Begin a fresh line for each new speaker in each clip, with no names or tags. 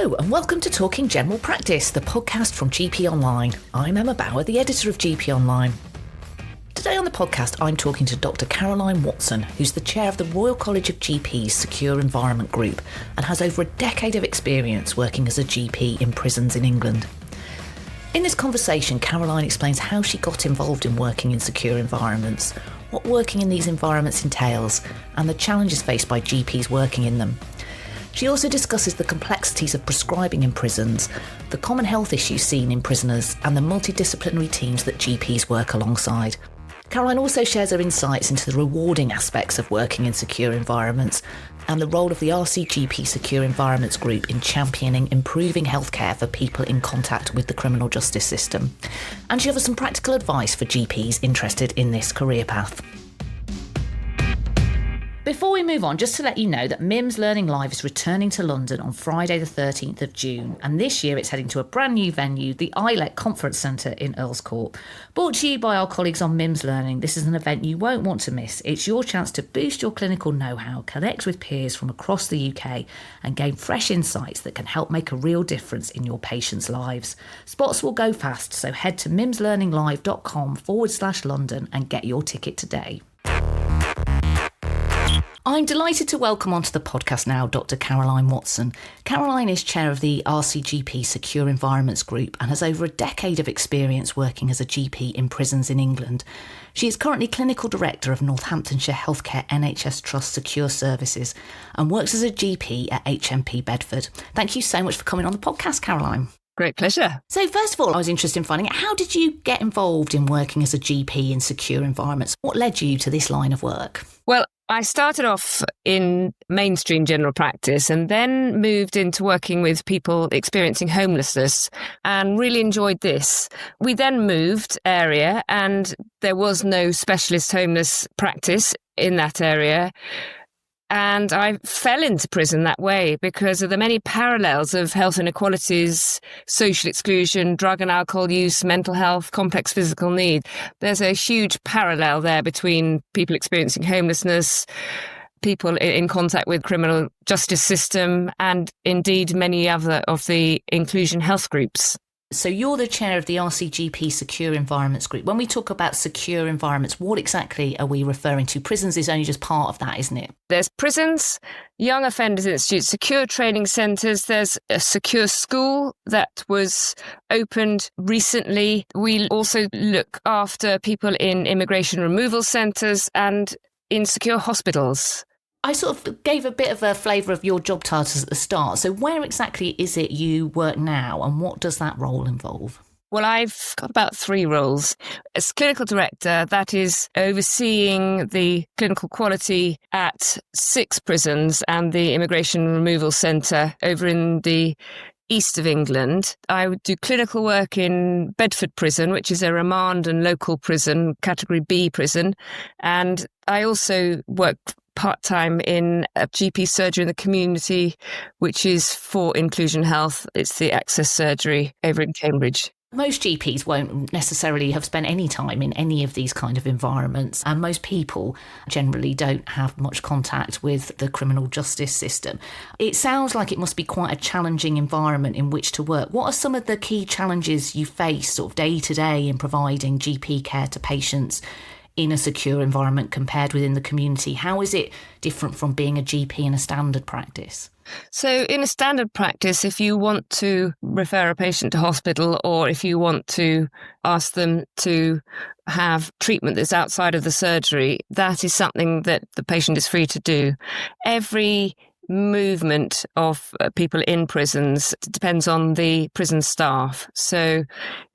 Hello and welcome to Talking General Practice, the podcast from GP Online. I'm Emma Bauer, the editor of GP Online. Today on the podcast, I'm talking to Dr. Caroline Watson, who's the chair of the Royal College of GP's Secure Environment Group and has over a decade of experience working as a GP in prisons in England. In this conversation, Caroline explains how she got involved in working in secure environments, what working in these environments entails, and the challenges faced by GPs working in them. She also discusses the complexities of prescribing in prisons, the common health issues seen in prisoners, and the multidisciplinary teams that GPs work alongside. Caroline also shares her insights into the rewarding aspects of working in secure environments and the role of the RCGP Secure Environments Group in championing improving healthcare for people in contact with the criminal justice system. And she offers some practical advice for GPs interested in this career path. Before we move on, just to let you know that MIMS Learning Live is returning to London on Friday the 13th of June, and this year it's heading to a brand new venue, the ILEC Conference Centre in Earls Court. Brought to you by our colleagues on MIMS Learning, this is an event you won't want to miss. It's your chance to boost your clinical know-how, connect with peers from across the UK and gain fresh insights that can help make a real difference in your patients' lives. Spots will go fast, so head to mimslearninglive.com/London and get your ticket today. I'm delighted to welcome onto the podcast now Dr. Caroline Watson. Caroline is chair of the RCGP Secure Environments Group and has over a decade of experience working as a GP in prisons in England. She is currently clinical director of Northamptonshire Healthcare NHS Trust Secure Services and works as a GP at HMP Bedford. Thank you so much for coming on the podcast, Caroline.
Great pleasure.
So first of all, I was interested in finding out, how did you get involved in working as a GP in secure environments? What led you to this line of work?
Well, I started off in mainstream general practice and then moved into working with people experiencing homelessness and really enjoyed this. We then moved area and there was no specialist homeless practice in that area. And I fell into prison that way because of the many parallels of health inequalities, social exclusion, drug and alcohol use, mental health, complex physical need. There's a huge parallel there between people experiencing homelessness, people in contact with criminal justice system, and indeed many other of the inclusion health groups.
So you're the chair of the RCGP Secure Environments Group. When we talk about secure environments, what exactly are we referring to? Prisons is only just part of that, isn't it?
There's prisons, young offenders institutes, secure training centres. There's a secure school that was opened recently. We also look after people in immigration removal centres and in secure hospitals.
I sort of gave a bit of a flavour of your job titles at the start. So where exactly is it you work now and what does that role involve?
Well, I've got about 3 roles. As clinical director, that is overseeing the clinical quality at 6 prisons and the immigration removal centre over in the east of England. I would do clinical work in Bedford Prison, which is a remand and local prison, category B prison. And I also work part-time in a GP surgery in the community, which is for inclusion health. It's the Access Surgery over in Cambridge.
Most GPs won't necessarily have spent any time in any of these kind of environments, and most people generally don't have much contact with the criminal justice system. It sounds like it must be quite a challenging environment in which to work. What are some of the key challenges you face sort of day to day in providing GP care to patients in a secure environment compared within the community? How is it different from being a GP in a standard practice?
So in a standard practice, if you want to refer a patient to hospital or if you want to ask them to have treatment that's outside of the surgery, that is something that the patient is free to do. Every movement of people in prisons depends on the prison staff. So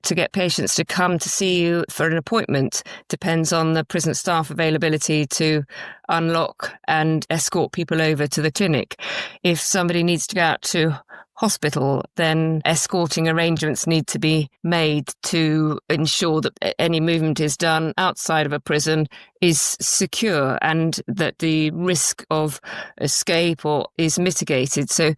to get patients to come to see you for an appointment depends on the prison staff availability to unlock and escort people over to the clinic. If somebody needs to go out to hospital, then escorting arrangements need to be made to ensure that any movement is done outside of a prison is secure and that the risk of escape is mitigated. So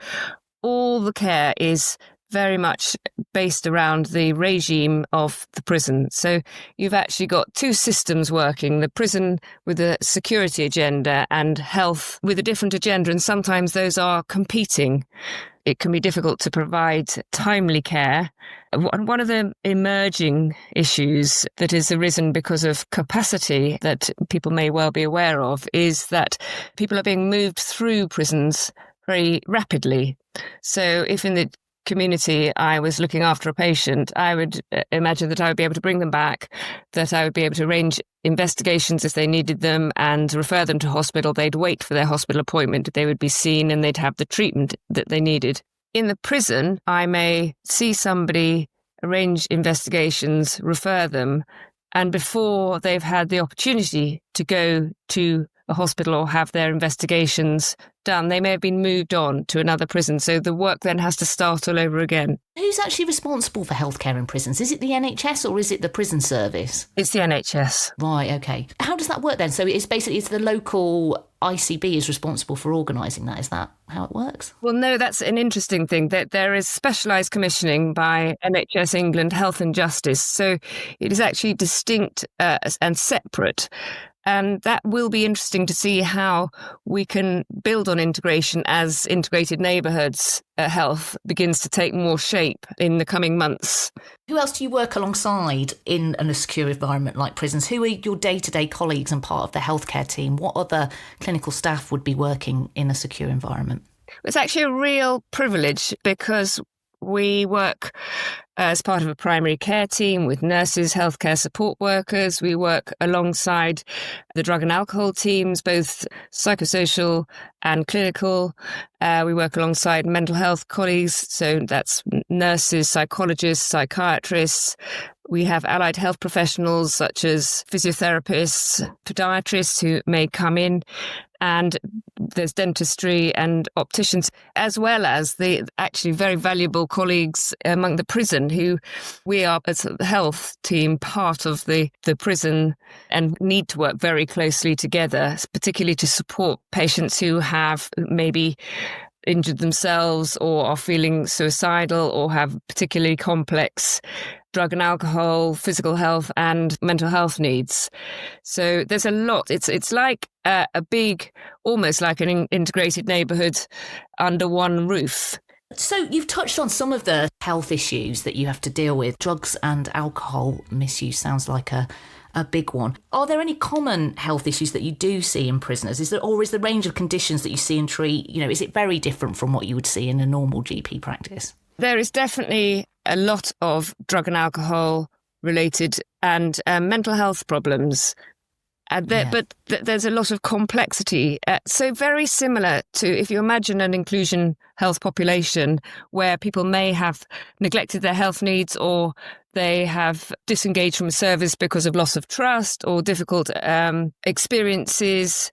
all the care is very much based around the regime of the prison. So you've actually got 2 systems working, the prison with a security agenda and health with a different agenda, and sometimes those are competing. it can be difficult to provide timely care. And one of the emerging issues that has arisen because of capacity that people may well be aware of is that people are being moved through prisons very rapidly. So if in the community I was looking after a patient, I would imagine that I would be able to bring them back, that I would be able to arrange investigations if they needed them and refer them to hospital. They'd wait for their hospital appointment, they would be seen and they'd have the treatment that they needed. In the prison, I may see somebody, arrange investigations, refer them, and before they've had the opportunity to go to a hospital or have their investigations done, they may have been moved on to another prison. So the work then has to start all over again.
Who's actually responsible for healthcare in prisons? Is it the NHS or is it the prison service?
It's the NHS.
Right, okay. How does that work then? So it's the local ICB is responsible for organising that. Is that how it works?
Well, no, that's an interesting thing. That there is specialised commissioning by NHS England Health and Justice. So it is actually distinct and separate. And that will be interesting to see how we can build on integration as integrated neighbourhoods health begins to take more shape in the coming months.
Who else do you work alongside in a secure environment like prisons? Who are your day-to-day colleagues and part of the healthcare team? What other clinical staff would be working in a secure environment?
It's actually a real privilege because we work as part of a primary care team with nurses, healthcare support workers. We work alongside the drug and alcohol teams, both psychosocial and clinical. We work alongside mental health colleagues, so that's nurses, psychologists, psychiatrists. We have allied health professionals such as physiotherapists, podiatrists who may come in, and there's dentistry and opticians, as well as the actually very valuable colleagues among the prison who we are as a health team part of the prison and need to work very closely together, particularly to support patients who have maybe injured themselves or are feeling suicidal or have particularly complex drug and alcohol, physical health and mental health needs. So there's a lot. It's like a big, almost like an integrated neighbourhood under one roof.
So you've touched on some of the health issues that you have to deal with. Drugs and alcohol misuse sounds like a big one. Are there any common health issues that you do see in prisoners? Is the range of conditions that you see and treat, is it very different from what you would see in a normal GP practice?
There is definitely a lot of drug and alcohol related and mental health problems. But there's a lot of complexity. So very similar to if you imagine an inclusion health population where people may have neglected their health needs or they have disengaged from service because of loss of trust or difficult experiences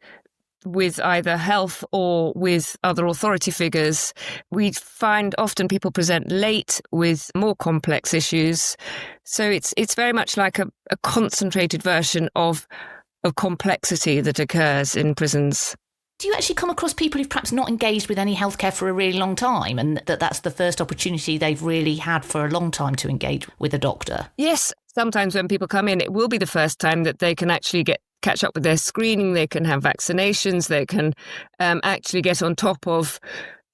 with either health or with other authority figures. We find often people present late with more complex issues. So it's very much like a concentrated version of complexity that occurs in prisons.
Do you actually come across people who've perhaps not engaged with any healthcare for a really long time and that's the first opportunity they've really had for a long time to engage with a doctor?
Yes, sometimes when people come in, it will be the first time that they can actually catch up with their screening, they can have vaccinations, they can actually get on top of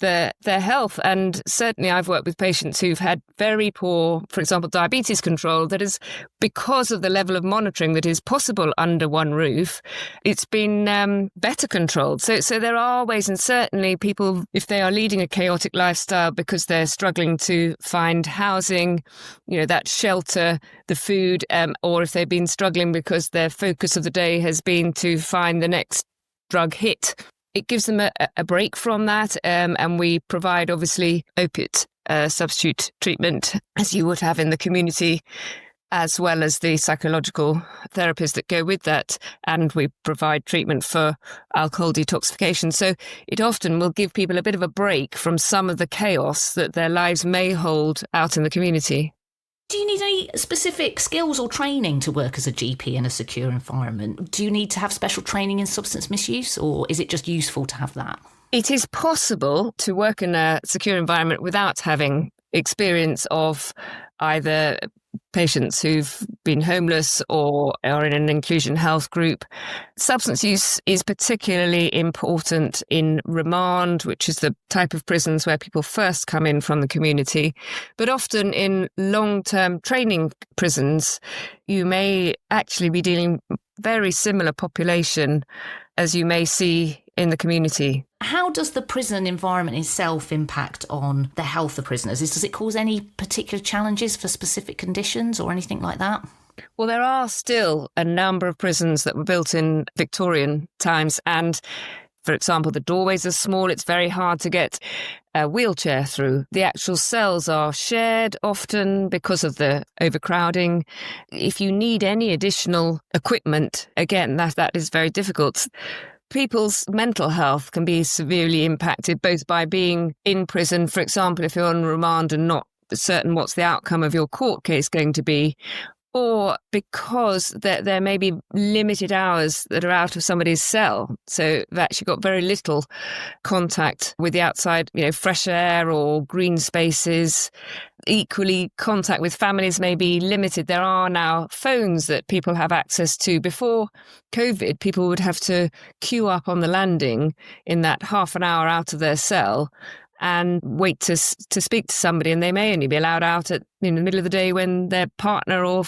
their health. And certainly I've worked with patients who've had very poor, for example, diabetes control. That is because of the level of monitoring that is possible under one roof. It's been better controlled. So there are ways, and certainly people, if they are leading a chaotic lifestyle because they're struggling to find housing, that shelter, the food, or if they've been struggling because their focus of the day has been to find the next drug hit, it gives them a break from that, and we provide, obviously, opiate substitute treatment, as you would have in the community, as well as the psychological therapies that go with that, and we provide treatment for alcohol detoxification. So it often will give people a bit of a break from some of the chaos that their lives may hold out in the community.
Do you need any specific skills or training to work as a GP in a secure environment? Do you need to have special training in substance misuse, or is it just useful to have that?
It is possible to work in a secure environment without having experience of either patients who've been homeless or are in an inclusion health group. Substance use is particularly important in remand, which is the type of prisons where people first come in from the community. But often in long-term training prisons, you may actually be dealing with very similar population as you may see in the community.
How does the prison environment itself impact on the health of prisoners? Does it cause any particular challenges for specific conditions or anything like that?
Well, there are still a number of prisons that were built in Victorian times, and for example, the doorways are small. It's very hard to get a wheelchair through. The actual cells are shared often because of the overcrowding. If you need any additional equipment, again, that is very difficult. People's mental health can be severely impacted both by being in prison, for example, if you're on remand and not certain what's the outcome of your court case going to be, or because there may be limited hours that are out of somebody's cell. So they've actually got very little contact with the outside, fresh air or green spaces. Equally, contact with families may be limited. There are now phones that people have access to. Before COVID, people would have to queue up on the landing in that half an hour out of their cell and wait to speak to somebody, and they may only be allowed out at in the middle of the day when their partner or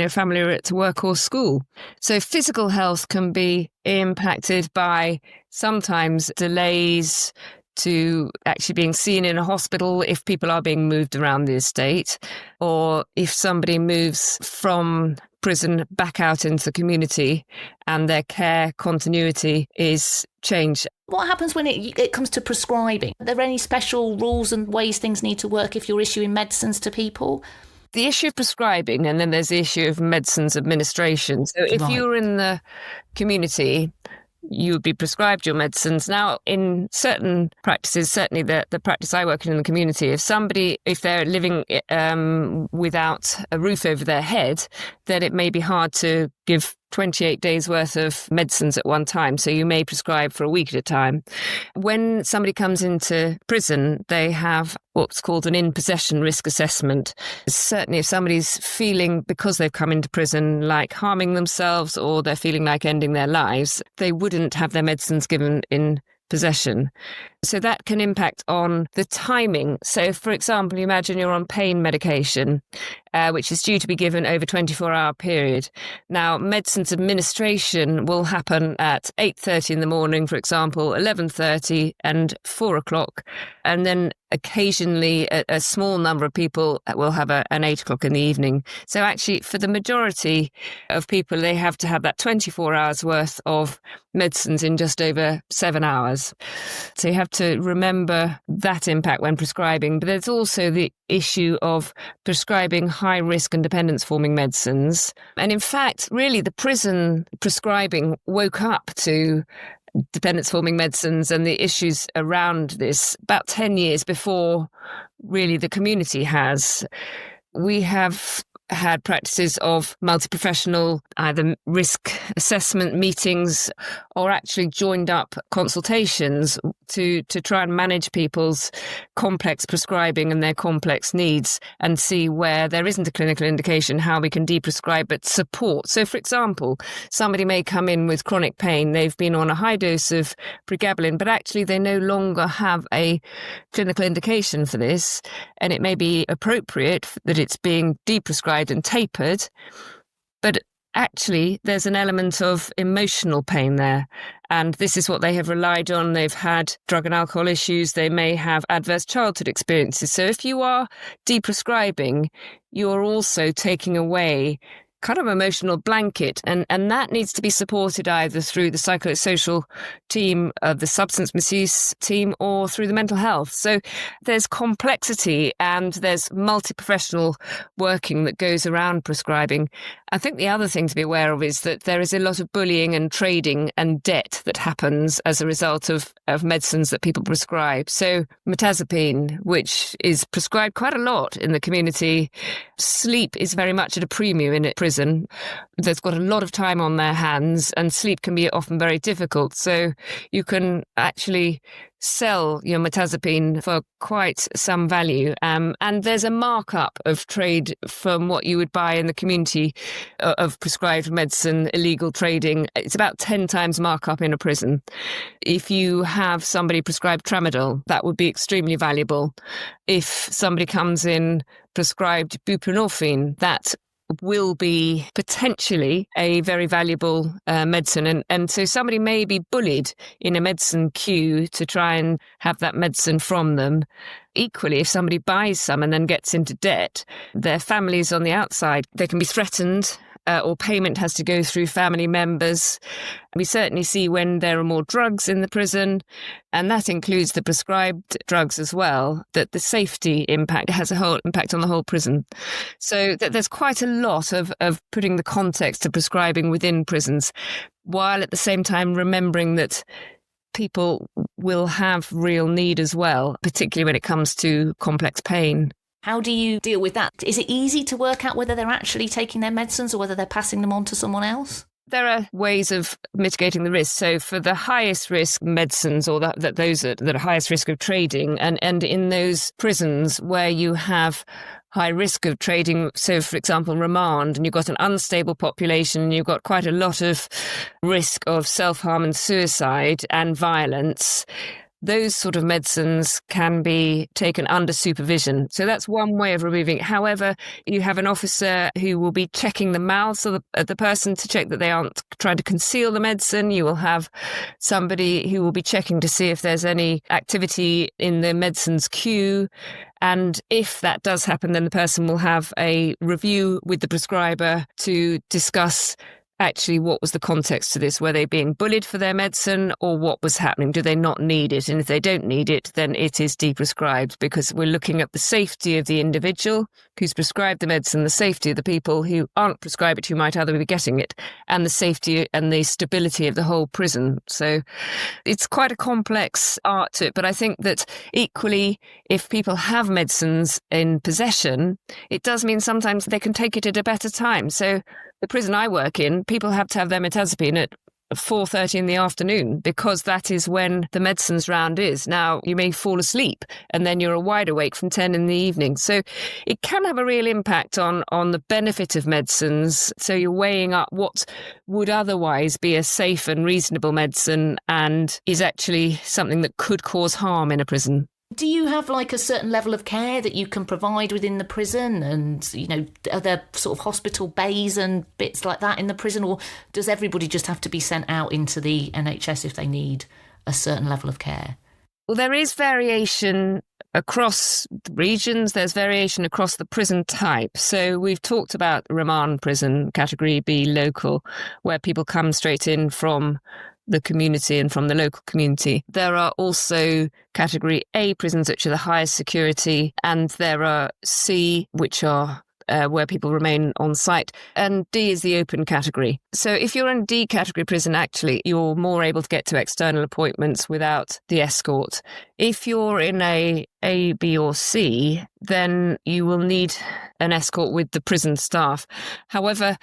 family are at work or school. So physical health can be impacted by sometimes delays to actually being seen in a hospital if people are being moved around the estate, or if somebody moves from prison back out into the community and their care continuity is changed.
What happens when it comes to prescribing? Are there any special rules and ways things need to work if you're issuing medicines to people?
The issue of prescribing, and then there's the issue of medicines administration. So if you're in the community, you would be prescribed your medicines. Now, in certain practices, certainly the practice I work in the community, if they're living without a roof over their head, then it may be hard to give 28 days worth of medicines at one time. So you may prescribe for a week at a time. When somebody comes into prison, they have what's called an in-possession risk assessment. Certainly if somebody's feeling, because they've come into prison, like harming themselves or they're feeling like ending their lives, they wouldn't have their medicines given in possession. So that can impact on the timing. So, for example, imagine you're on pain medication, which is due to be given over a 24-hour period. Now, medicines administration will happen at 8:30 in the morning, for example, 11:30 and 4 o'clock. And then occasionally a small number of people will have an 8 o'clock in the evening. So actually, for the majority of people, they have to have that 24 hours worth of medicines in just over 7 hours. So you have to remember that impact when prescribing. But there's also the issue of prescribing high risk and dependence forming medicines. And in fact, really the prison prescribing woke up to dependence forming medicines and the issues around this about 10 years before really the community has. We have had practices of multi-professional either risk assessment meetings or actually joined up consultations to try and manage people's complex prescribing and their complex needs and see where there isn't a clinical indication how we can deprescribe but support. So, for example, somebody may come in with chronic pain. They've been on a high dose of pregabalin, but actually they no longer have a clinical indication for this, and it may be appropriate that it's being deprescribed and tapered, but actually there's an element of emotional pain there, and this is what they have relied on. They've had drug and alcohol issues, they may have adverse childhood experiences. So if you are deprescribing, you're also taking away kind of emotional blanket, and that needs to be supported either through the psychosocial team, the substance misuse team, or through the mental health. So there's complexity and there's multi-professional working that goes around prescribing. I think the other thing to be aware of is that there is a lot of bullying and trading and debt that happens as a result of medicines that people prescribe. So mirtazapine, which is prescribed quite a lot in the community, sleep is very much at a premium in prison. prison. They've got a lot of time on their hands and sleep can be often very difficult. So you can actually sell your mirtazapine for quite some value. And there's a markup of trade from what you would buy in the community of prescribed medicine, illegal trading. It's about 10 times markup in a prison. If you have somebody prescribed tramadol, that would be extremely valuable. If somebody comes in prescribed buprenorphine, that will be potentially a very valuable medicine. And so somebody may be bullied in a medicine queue to try and have that medicine from them. Equally, if somebody buys some and then gets into debt, their families on the outside, they can be threatened or payment has to go through family members. We certainly see when there are more drugs in the prison, and that includes the prescribed drugs as well, that the safety impact has a whole impact on the whole prison. So there's quite a lot of putting the context of prescribing within prisons, while at the same time remembering that people will have real need as well, particularly when it comes to complex pain.
How do you deal with that? Is it easy to work out whether they're actually taking their medicines or whether they're passing them on to someone else?
There are ways of mitigating the risk. So for the highest risk medicines, or those that are highest risk of trading, and in those prisons where you have high risk of trading, so for example, remand, and you've got an unstable population, and you've got quite a lot of risk of self-harm and suicide and violence, those sort of medicines can be taken under supervision. So that's one way of removing it. However, you have an officer who will be checking the mouths of the person to check that they aren't trying to conceal the medicine. You will have somebody who will be checking to see if there's any activity in the medicine's queue. And if that does happen, then the person will have a review with the prescriber to discuss actually what was the context to this. Were they being bullied for their medicine, or what was happening? Do they not need it? And if they don't need it, then it is deprescribed, because we're looking at the safety of the individual who's prescribed the medicine, the safety of the people who aren't prescribed it, who might otherwise be getting it, and the safety and the stability of the whole prison. So it's quite a complex art to it. But I think that equally, if people have medicines in possession, it does mean sometimes they can take it at a better time. So the prison I work in, people have to have their mirtazapine at 4:30 in the afternoon, because that is when the medicines round is. Now, you may fall asleep and then you're wide awake from 10 in the evening. So it can have a real impact on the benefit of medicines. So you're weighing up what would otherwise be a safe and reasonable medicine and is actually something that could cause harm in a prison.
Do you have like a certain level of care that you can provide within the prison, and, are there sort of hospital bays and bits like that in the prison, or does everybody just have to be sent out into the NHS if they need a certain level of care?
Well, there is variation across the regions. There's variation across the prison type. So we've talked about remand prison, category B local, where people come straight in from the community and from the local community. There are also category A prisons, which are the highest security, and there are C, which are where people remain on site, and D is the open category. So if you're in D category prison, actually, you're more able to get to external appointments without the escort. If you're in a B or C, then you will need an escort with the prison staff. However,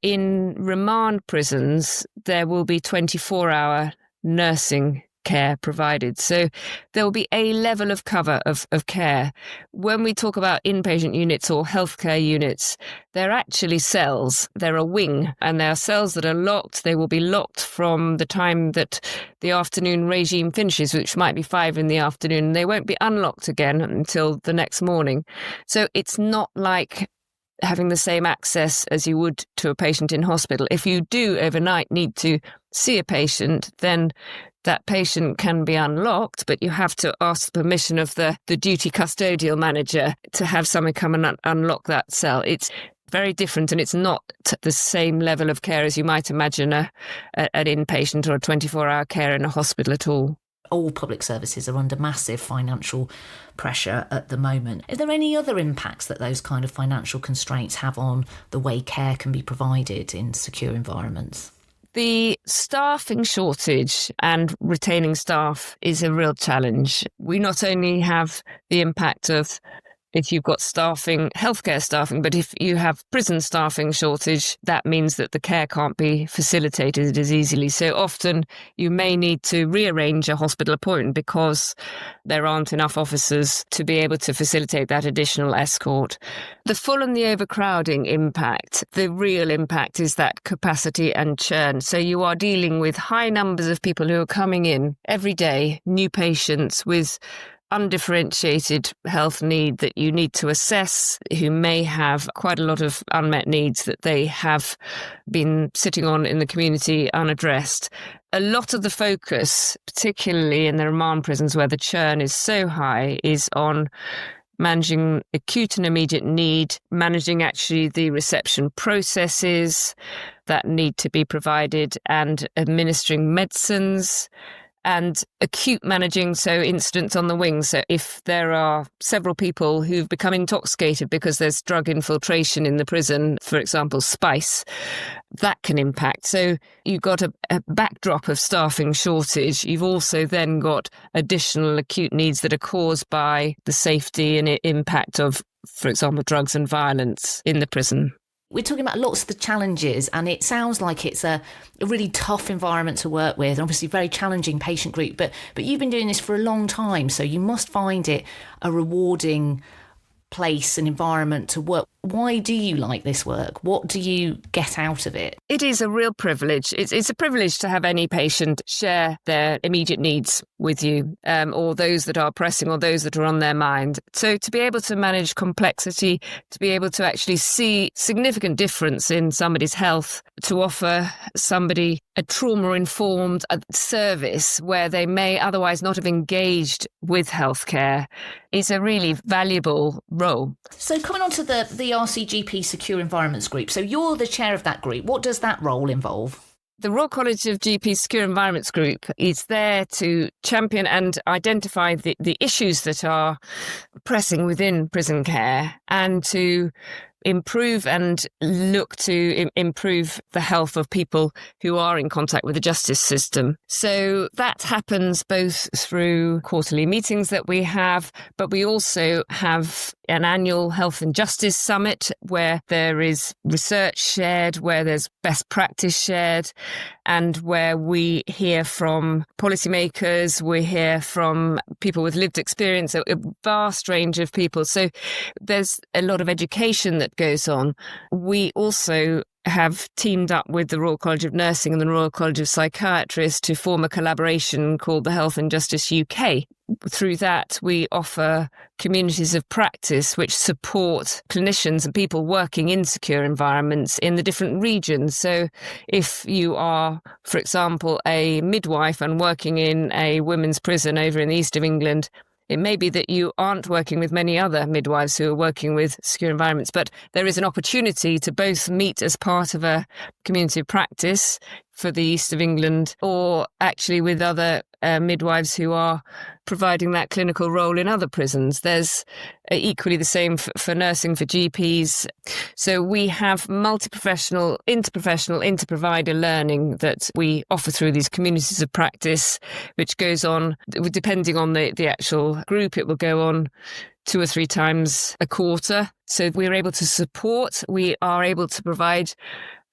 in remand prisons, there will be 24-hour nursing care provided. So there will be a level of cover of care. When we talk about inpatient units or healthcare units, they're actually cells. They're a wing, and they are cells that are locked. They will be locked from the time that the afternoon regime finishes, which might be 5 in the afternoon. They won't be unlocked again until the next morning. So it's not like having the same access as you would to a patient in hospital. If you do overnight need to see a patient, then that patient can be unlocked, but you have to ask the permission of the duty custodial manager to have someone come and unlock that cell. It's very different, and it's not the same level of care as you might imagine an inpatient or a 24-hour care in a hospital at all.
All public services are under massive financial pressure at the moment. Are there any other impacts that those kind of financial constraints have on the way care can be provided in secure environments?
The staffing shortage and retaining staff is a real challenge. We not only have the impact of if you've got staffing, healthcare staffing, but if you have prison staffing shortage, that means that the care can't be facilitated as easily. So often you may need to rearrange a hospital appointment because there aren't enough officers to be able to facilitate that additional escort. The full and the overcrowding impact, the real impact is that capacity and churn. So you are dealing with high numbers of people who are coming in every day, new patients with undifferentiated health need that you need to assess, who may have quite a lot of unmet needs that they have been sitting on in the community unaddressed. A lot of the focus, particularly in the remand prisons where the churn is so high, is on managing acute and immediate need, managing actually the reception processes that need to be provided, and administering medicines, and acute managing, so incidents on the wing. So if there are several people who've become intoxicated because there's drug infiltration in the prison, for example, spice, that can impact. So you've got a backdrop of staffing shortage. You've also then got additional acute needs that are caused by the safety and impact of, for example, drugs and violence in the prison.
We're talking about lots of the challenges, and it sounds like it's a really tough environment to work with, and obviously very challenging patient group, but you've been doing this for a long time, so you must find it a rewarding place and environment to work. Why do you like this work? What do you get out of it?
It is a real privilege. It's a privilege to have any patient share their immediate needs with you, or those that are pressing or those that are on their mind. So to be able to manage complexity, to be able to actually see significant difference in somebody's health, to offer somebody a trauma-informed service where they may otherwise not have engaged with healthcare is a really valuable role.
So coming on to the RCGP Secure Environments Group. So you're the chair of that group. What does that role involve?
The Royal College of GP Secure Environments Group is there to champion and identify the issues that are pressing within prison care and to improve and look to improve the health of people who are in contact with the justice system. So that happens both through quarterly meetings that we have, but we also have an annual Health and Justice Summit where there is research shared, where there's best practice shared, and where we hear from policymakers, we hear from people with lived experience, a vast range of people. So there's a lot of education that goes on. We also have teamed up with the Royal College of Nursing and the Royal College of Psychiatrists to form a collaboration called the Health and Justice UK. Through that, we offer communities of practice which support clinicians and people working in secure environments in the different regions. So if you are, for example, a midwife and working in a women's prison over in the east of England, it may be that you aren't working with many other midwives who are working with secure environments, but there is an opportunity to both meet as part of a community of practice for the east of England, or actually with other midwives who are providing that clinical role in other prisons. There's equally the same for nursing for GPs. So we have multi-professional, inter-provider learning that we offer through these communities of practice, which goes on, depending on the actual group, it will go on 2 or 3 times a quarter. So we're able to support, we are able to provide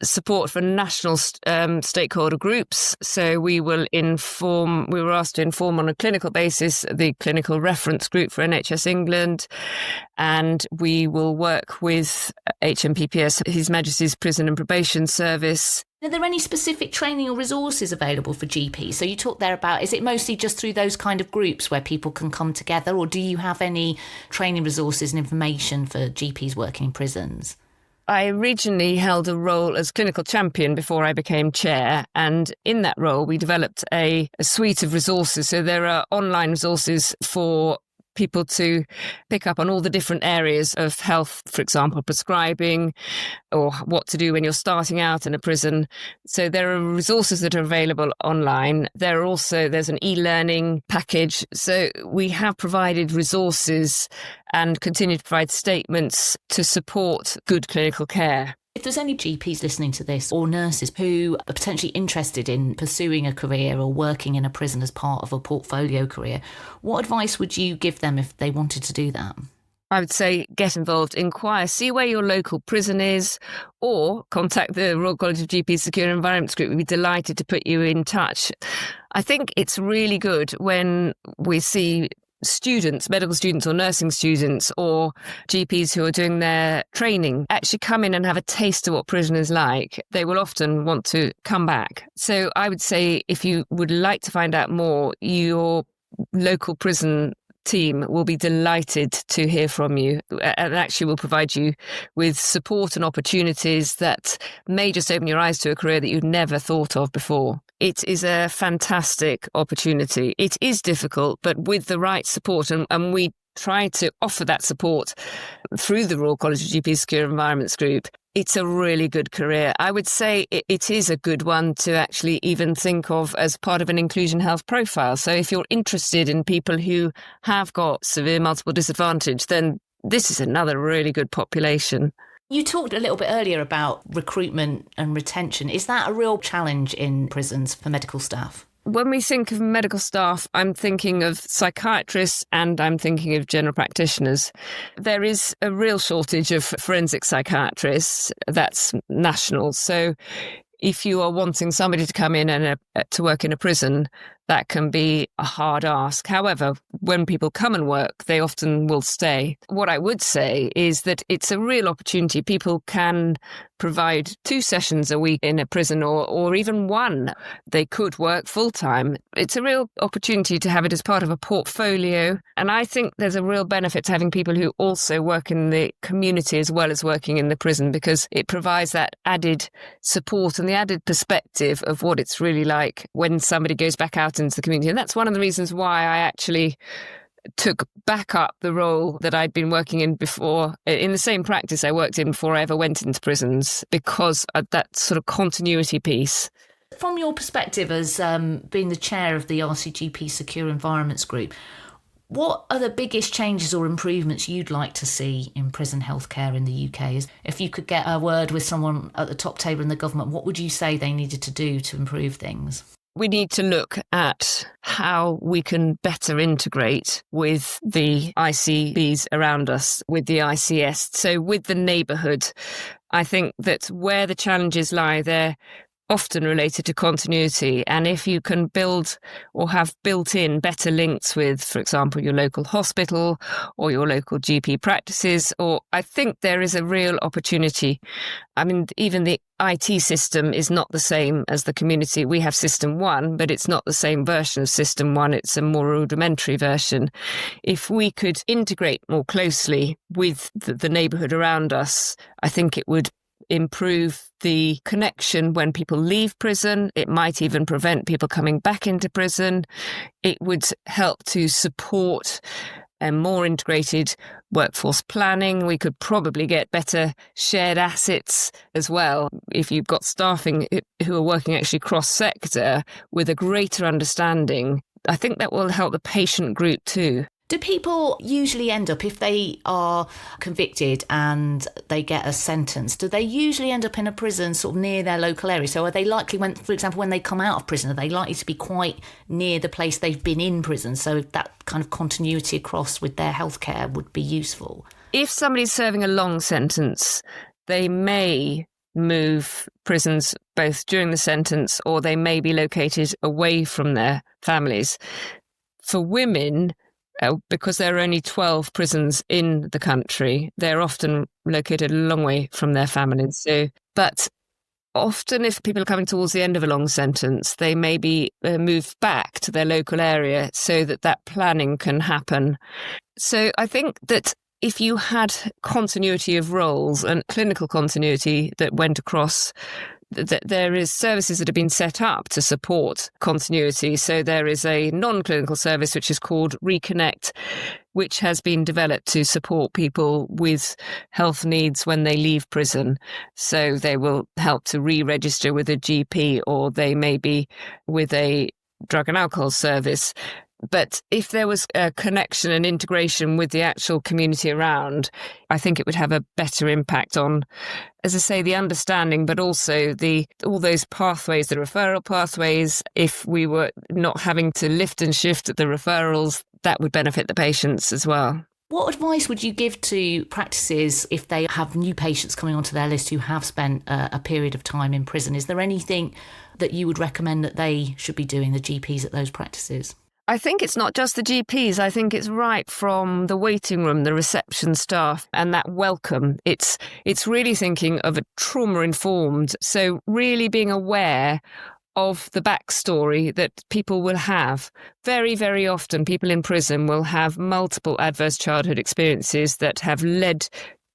support for national stakeholder groups. So we were asked to inform on a clinical basis the clinical reference group for NHS England, and we will work with HMPPS, His Majesty's Prison and Probation Service.
Are there any specific training or resources available for GPs? So you talked there about, is it mostly just through those kind of groups where people can come together, or do you have any training resources and information for GPs working in prisons?
I originally held a role as clinical champion before I became chair, and in that role we developed a suite of resources. So there are online resources for people to pick up on all the different areas of health, for example, prescribing, or what to do when you're starting out in a prison. So there are resources that are available online. There's an e-learning package. So we have provided resources and continue to provide statements to support good clinical care.
If there's any GPs listening to this, or nurses who are potentially interested in pursuing a career or working in a prison as part of a portfolio career, what advice would you give them if they wanted to do that?
I would say get involved, inquire, see where your local prison is, or contact the Royal College of GP Secure Environments Group. We'd be delighted to put you in touch. I think it's really good when we see students, medical students or nursing students or GPs who are doing their training actually come in and have a taste of what prison is like. They will often want to come back. So I would say if you would like to find out more, your local prison team will be delighted to hear from you and actually will provide you with support and opportunities that may just open your eyes to a career that you'd never thought of before. It is a fantastic opportunity. It is difficult, but with the right support, and we try to offer that support through the Royal College of GP Secure Environments Group, it's a really good career. I would say it is a good one to actually even think of as part of an inclusion health profile. So if you're interested in people who have got severe multiple disadvantage, then this is another really good population.
You talked a little bit earlier about recruitment and retention. Is that a real challenge in prisons for medical staff?
When we think of medical staff, I'm thinking of psychiatrists and I'm thinking of general practitioners. There is a real shortage of forensic psychiatrists. That's national. So if you are wanting somebody to come in and to work in a prison, that can be a hard ask. However, when people come and work, they often will stay. What I would say is that it's a real opportunity. People can provide 2 sessions a week in a prison or even 1. They could work full-time. It's a real opportunity to have it as part of a portfolio. And I think there's a real benefit to having people who also work in the community as well as working in the prison, because it provides that added support and the added perspective of what it's really like when somebody goes back out into the community. And that's one of the reasons why I actually took back up the role that I'd been working in before, in the same practice I worked in before I ever went into prisons, because of that sort of continuity piece.
From your perspective as being the chair of the RCGP Secure Environments Group, what are the biggest changes or improvements you'd like to see in prison healthcare in the UK? If you could get a word with someone at the top table in the government, what would you say they needed to do to improve things?
We need to look at how we can better integrate with the ICBs around us, with the ICS. So with the neighbourhood, I think that where the challenges lie, they're often related to continuity. And if you can build or have built in better links with, for example, your local hospital or your local GP practices, or I think there is a real opportunity. I mean, even the IT system is not the same as the community. We have System 1, but it's not the same version of System 1. It's a more rudimentary version. If we could integrate more closely with the neighbourhood around us, I think it would improve the connection when people leave prison. It might even prevent people coming back into prison. It would help to support a more integrated workforce planning. We could probably get better shared assets as well if you've got staffing who are working actually cross-sector with a greater understanding. I think that will help the patient group too.
Do people usually end up, if they are convicted and they get a sentence, do they usually end up in a prison sort of near their local area? So are they likely, for example, when they come out of prison, are they likely to be quite near the place they've been in prison? So that kind of continuity across with their healthcare would be useful.
If somebody's serving a long sentence, they may move prisons both during the sentence or they may be located away from their families. For women, because there are only 12 prisons in the country, they're often located a long way from their families. But often if people are coming towards the end of a long sentence, they may be moved back to their local area so that planning can happen. So I think that if you had continuity of roles and clinical continuity that went across, there is services that have been set up to support continuity. So there is a non-clinical service which is called Reconnect, which has been developed to support people with health needs when they leave prison. So they will help to re-register with a GP, or they may be with a drug and alcohol service. But if there was a connection and integration with the actual community around, I think it would have a better impact on, as I say, the understanding, but also all those pathways, the referral pathways. If we were not having to lift and shift the referrals, that would benefit the patients as well.
What advice would you give to practices if they have new patients coming onto their list who have spent a period of time in prison? Is there anything that you would recommend that they should be doing, the GPs at those practices?
I think it's not just the GPs. I think it's right from the waiting room, the reception staff, and that welcome. It's really thinking of a trauma-informed, so really being aware of the backstory that people will have. Very, very often, people in prison will have multiple adverse childhood experiences that have led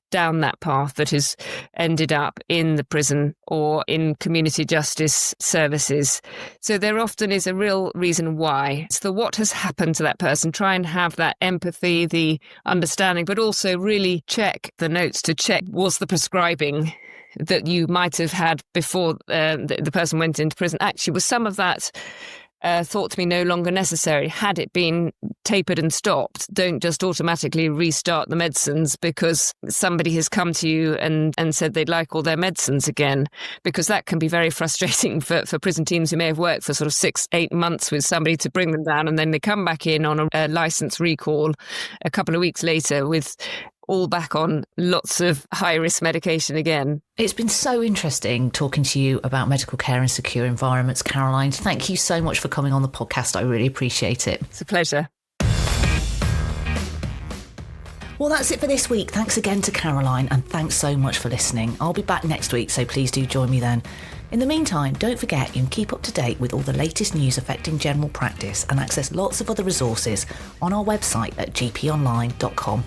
down that path that has ended up in the prison or in community justice services. So there often is a real reason why. It's the what has happened to that person. Try and have that empathy, the understanding, but also really check the notes to check, was the prescribing that you might have had before the person went into prison, actually was some of that thought to be no longer necessary? Had it been tapered and stopped? Don't just automatically restart the medicines because somebody has come to you and said they'd like all their medicines again, because that can be very frustrating for prison teams who may have worked for sort of 6-8 months with somebody to bring them down, and then they come back in on a license recall a couple of weeks later with all back on lots of high-risk medication again.
It's been so interesting talking to you about medical care and secure environments, Caroline. Thank you so much for coming on the podcast. I really appreciate it.
It's a pleasure.
Well, that's it for this week. Thanks again to Caroline, and thanks so much for listening. I'll be back next week, so please do join me then. In the meantime, don't forget you can keep up to date with all the latest news affecting general practice and access lots of other resources on our website at GPonline.com.